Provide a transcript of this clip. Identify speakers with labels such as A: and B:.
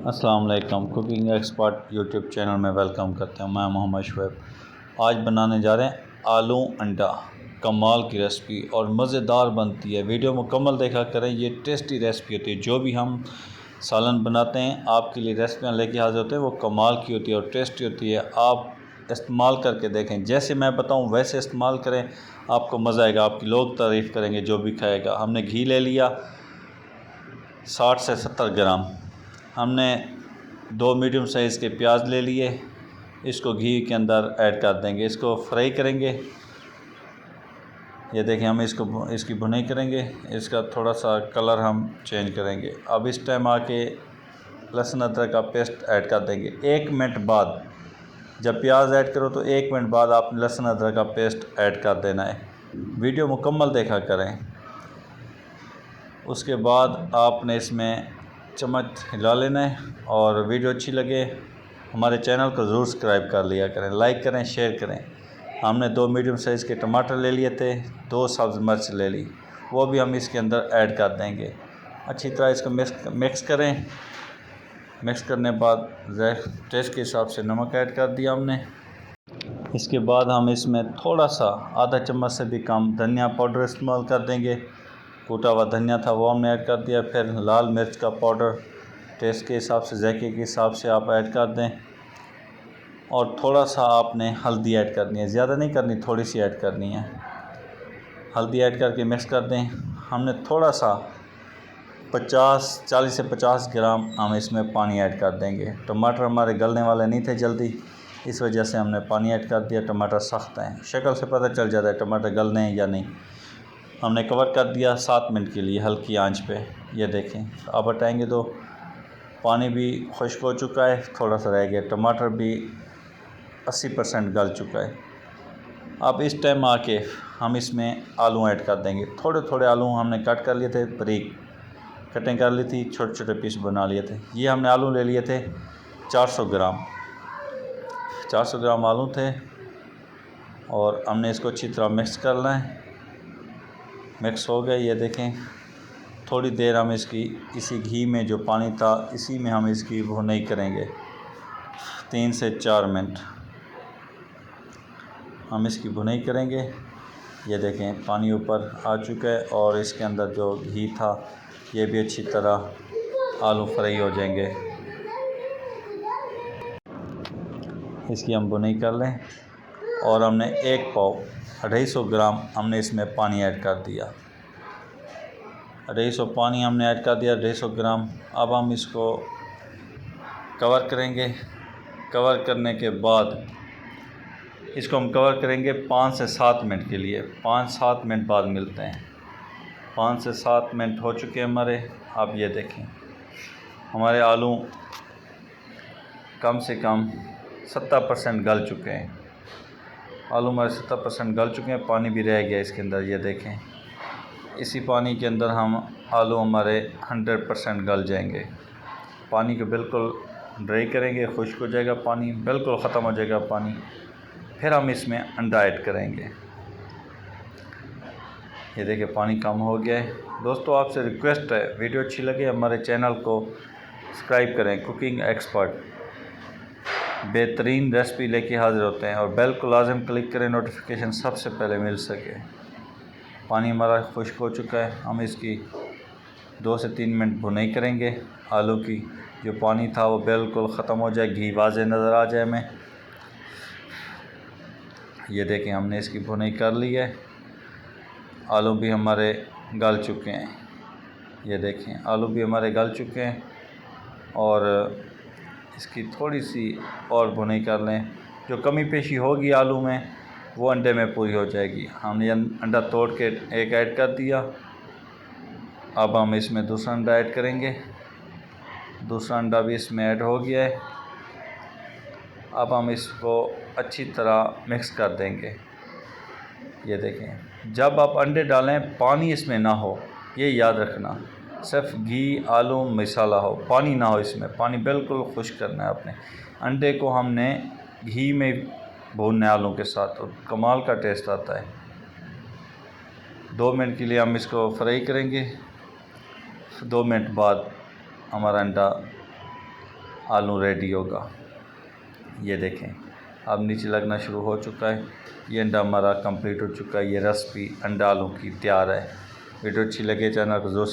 A: अस्सलाम वालेकुम। Cooking expert YouTube channel में वेलकम करते हैं। मैं मोहम्मद शुएब। आज बनाने जा रहे हैं आलू अंडा। कमाल की रेसिपी और मज़ेदार बनती है। वीडियो मुकम्मल देखा करें, ये टेस्टी रेसिपी होती है। जो भी हम सालन बनाते हैं आपके लिए रेसिपियाँ लेके हाजिर होते हैं, वो कमाल की होती है और टेस्टी होती है। आप इस्तेमाल करके देखें, जैसे मैं बताऊं वैसे इस्तेमाल करें, आपको मज़ा आएगा। आपकी लोग तारीफ़ करेंगे जो भी खाएगा। हमने घी ले लिया 60 से 70 ग्राम। हमने 2 मीडियम साइज़ के प्याज ले लिए, इसको घी के अंदर ऐड कर देंगे, इसको फ्राई करेंगे। ये देखें, हम इसकी भुनाई करेंगे, इसका थोड़ा सा कलर हम चेंज करेंगे। अब इस टाइम आके लहसुन अदरक का पेस्ट ऐड कर देंगे। 1 मिनट बाद, जब प्याज ऐड करो तो 1 मिनट बाद आपने लहसुन अदरक का पेस्ट ऐड कर देना है। वीडियो मुकम्मल देखा करें। उसके बाद आपने इसमें चम्मच हिला लेना है। और वीडियो अच्छी लगे हमारे चैनल को ज़रूर सब्सक्राइब कर लिया करें, लाइक करें, शेयर करें। हमने 2 मीडियम साइज़ के टमाटर ले लिए थे, 2 सब्ज़ मिर्च ले ली, वो भी हम इसके अंदर ऐड कर देंगे। अच्छी तरह इसको मिक्स करें। मिक्स करने के बाद टेस्ट के हिसाब से नमक ऐड कर दिया हमने। इसके बाद हम इसमें थोड़ा सा आधा चम्मच से भी कम धनिया पाउडर इस्तेमाल कर देंगे। कूटा हुआ धनिया था वो हमने ऐड कर दिया। फिर लाल मिर्च का पाउडर टेस्ट के हिसाब से, जायके के हिसाब से आप ऐड कर दें। और थोड़ा सा आपने हल्दी ऐड करनी है, ज़्यादा नहीं करनी, थोड़ी सी ऐड करनी है। हल्दी ऐड करके मिक्स कर दें। हमने थोड़ा सा 40 से 50 ग्राम हम इसमें पानी ऐड कर देंगे। टमाटर हमारे गलने वाले नहीं थे जल्दी, इस वजह से हमने पानी ऐड कर दिया। टमाटर सख्त हैं, शक्ल से पता चल जाता है टमाटर गलने हैं या नहीं। हमने कवर कर दिया 7 मिनट के लिए हल्की आंच पे। ये देखें, अब हटाएंगे तो पानी भी खुश्क हो चुका है, थोड़ा सा रह गया। टमाटर भी 80% गल चुका है। अब इस टाइम आके हम इसमें आलू ऐड कर देंगे। थोड़े थोड़े आलू हमने कट कर लिए थे, बारीक कटिंग कर ली थी, छोटे छोटे पीस बना लिए थे। ये हमने आलू ले लिए थे 400 ग्राम। 400 ग्राम आलू थे और हमने इसको अच्छी तरह मिक्स करना है। मिक्स हो गया, ये देखें। थोड़ी देर हम इसी घी में जो पानी था इसी में हम इसकी भुनाई करेंगे। 3 से 4 मिनट हम इसकी भुनाई करेंगे। ये देखें, पानी ऊपर आ चुका है और इसके अंदर जो घी था ये भी अच्छी तरह आलू फ्राई हो जाएंगे। इसकी हम भुनाई कर लें। और हमने 1 पाव 250 ग्राम हमने इसमें पानी ऐड कर दिया। 250 पानी हमने ऐड कर दिया, 250 ग्राम। अब हम इसको कवर करेंगे। कवर करने के बाद इसको हम कवर करेंगे 5 से 7 मिनट के लिए। 5-7 मिनट बाद मिलते हैं। 5 से 7 मिनट हो चुके हैं हमारे। अब ये देखें, हमारे आलू कम से कम 70% गल चुके हैं। आलू हमारे 70% गल चुके हैं, पानी भी रह गया इसके अंदर। ये देखें, इसी पानी के अंदर हम आलू हमारे 100% गल जाएंगे। पानी को बिल्कुल ड्राई करेंगे, खुश्क हो जाएगा पानी, बिल्कुल ख़त्म हो जाएगा पानी। फिर हम इसमें अंडा ऐड करेंगे। ये देखिए, पानी कम हो गया है। दोस्तों, आपसे रिक्वेस्ट है, वीडियो अच्छी लगे हमारे चैनल को सब्सक्राइब करें। कुकिंग एक्सपर्ट बेहतरीन रेसिपी लेके हाज़िर होते हैं। और बेल को लाजम क्लिक करें, नोटिफिकेशन सबसे पहले मिल सके। पानी हमारा खुश्क हो चुका है। हम इसकी 2 से 3 मिनट भुनाई करेंगे। आलू की जो पानी था वो बिल्कुल ख़त्म हो जाए, घी वाज़े नज़र आ जाए हमें। ये देखें, हमने इसकी भुनाई कर ली है। आलू भी हमारे गल चुके हैं। ये देखें, आलू भी हमारे गल चुके हैं। और इसकी थोड़ी सी और भुनाई कर लें। जो कमी पेशी होगी आलू में वो अंडे में पूरी हो जाएगी। हमने अंडा तोड़ के एक ऐड कर दिया। अब हम इसमें दूसरा अंडा ऐड करेंगे। दूसरा अंडा भी इसमें ऐड हो गया है। अब हम इसको अच्छी तरह मिक्स कर देंगे। ये देखें, जब आप अंडे डालें पानी इसमें ना हो, ये याद रखना। सिर्फ घी, आलू, मसाला हो, पानी ना हो इसमें। पानी बिल्कुल खुश्क करना है आपने। अंडे को हमने घी में भूनना है आलू के साथ, तो कमाल का टेस्ट आता है। 2 मिनट के लिए हम इसको फ्राई करेंगे। 2 मिनट बाद हमारा अंडा आलू रेडी होगा। ये देखें अब नीचे लगना शुरू हो चुका है। ये अंडा हमारा कंप्लीट हो चुका है। ये रेसिपी अंडा आलू की तैयार है। वीडियो अच्छी लगे चैनल को ज़रूर